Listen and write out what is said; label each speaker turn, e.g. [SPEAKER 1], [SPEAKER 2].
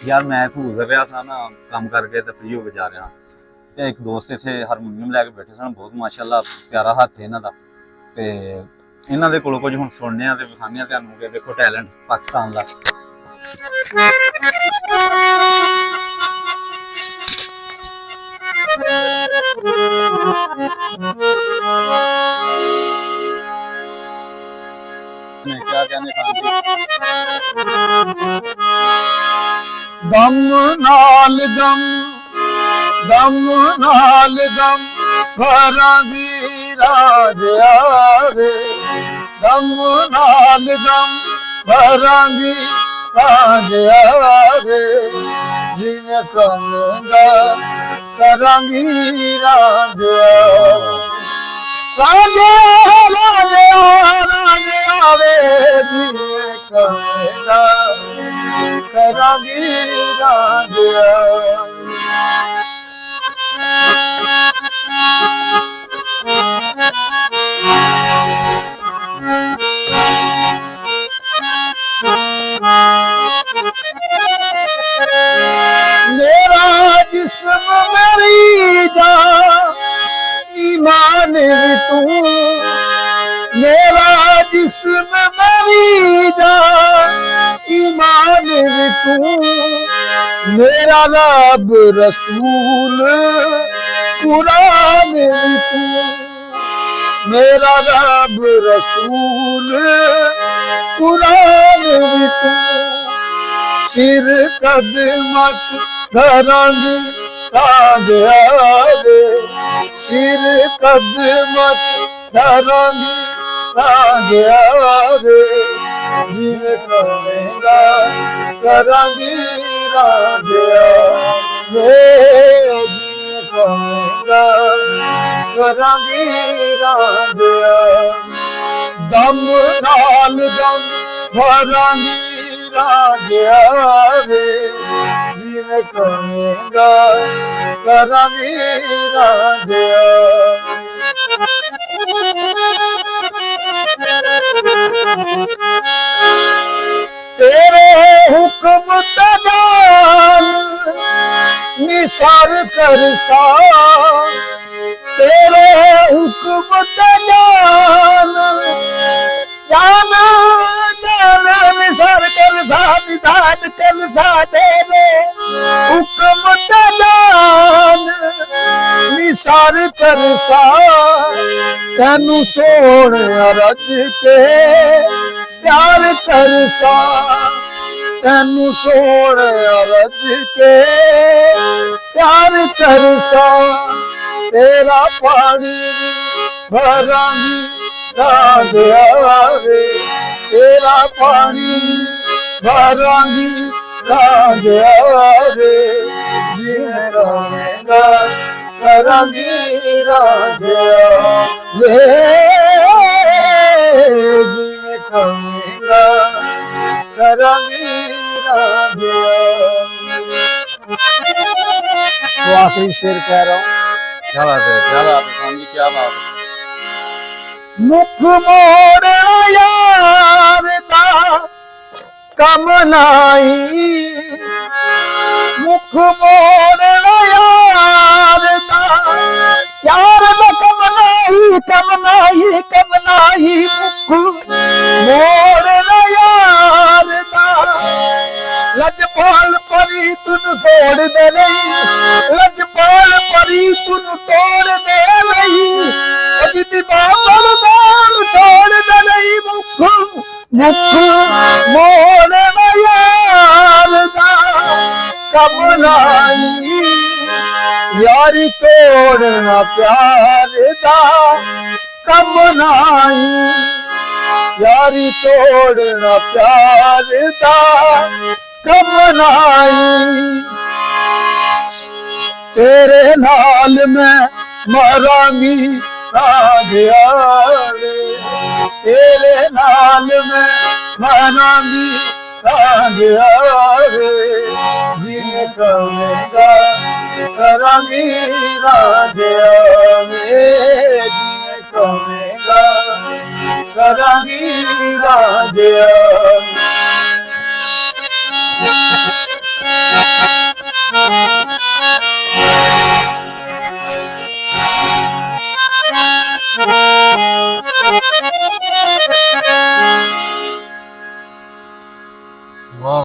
[SPEAKER 1] ਯਾਰ ਮੈਂ ਇੱਥੋਂ ਗੁਜ਼ਰ ਰਿਹਾ ਸਾਂ ਨਾ ਕੰਮ ਕਰਕੇ ਤੇ ਫ੍ਰੀ ਹੋ ਕੇ ਜਾ ਰਿਹਾ ਤੇ ਇੱਕ ਦੋਸਤ ਇੱਥੇ ਹਾਰਮੋਨੀਅਮ ਲੈ ਕੇ ਬੈਠੇ ਸਨ। ਬਹੁਤ ਮਾਸ਼ਾਅੱਲਾ ਪਿਆਰਾ ਹੱਥ ਹੈ ਇਹਨਾਂ ਦਾ ਤੇ ਇਹਨਾਂ ਦੇ ਕੋਲੋਂ ਕੁਝ ਹੁਣ ਸੁਣਨੇ ਆ ਤੇ ਵਿਖਾਉਂਦੇ ਆ ਤੁਹਾਨੂੰ ਕਿ ਦੇਖੋ ਟੈਲੈਂਟ ਪਾਕਿਸਤਾਨ ਦਾ। क्या कहने
[SPEAKER 2] दम नाल दम दम नाल दम घरां दी राज आवे दम नाल दम घरां दी राज आवे जिवें कमांगा करांगी राज राजे राजे राजे आवे जिवें कमांगा करांगी राज मेरा जिस्म मेरी जान ईमान भी तू मेरा जिस्म मेरी जान ईमान भी तू मेरा रब रसूल कुरान भी तू मेरा रब रसूल कुरान भी तू सिर कदमां च घरां दी राज आवे सिर कदमां च घरां दी राज आवे जिवें कमांगा करांगी राज आवे जिवें कमांगा करांगी राज दम नाल दम भरांगी राज आवे जिवें कमांगा करांगी राज तेरे हुक्म तजान निसार कर सा तेरे हुक्म तजान जाना जाना निसार कर सा निदान कर सा तेरे हुक्म तजान निसार कर सा तैनू सोने रज के प्यार कर सा तैनू सोने रज के प्यार कर सा तेरा पानी भरांगी राज आवे तेरा पानी भरांगी राज आवे जिवें कमांगा करांगी राज आवे जिवें कमांगा करांगी राज तो आखिरी शेर कह रहा हूँ।
[SPEAKER 1] क्या बात है, क्या बात है खान जी, क्या बात है।
[SPEAKER 2] मुख मोड़ना यार दा कम नाई मुख मोड़ना यार दा कम नाई कम नाई कम नाई मुख मोड़ना यार दा लजपाल परी तुन तोड़ दे नहीं लजपाल परी तुन तोड़ दे नहीं अजित बाबल बाल छोड़ दे नहीं मुख मुख मोड़ यार दा कब लाई यारी तोड़ना प्यार दा कब नाई यारी तोड़ना प्यार दा कब नाई तेरे नाल मैं मरांगी राज आवे तेरे नाल मैं मरांगी राज आवे जिवें कमांगा करांगी राज आवे जिवें कमांगा करांगी राज आवे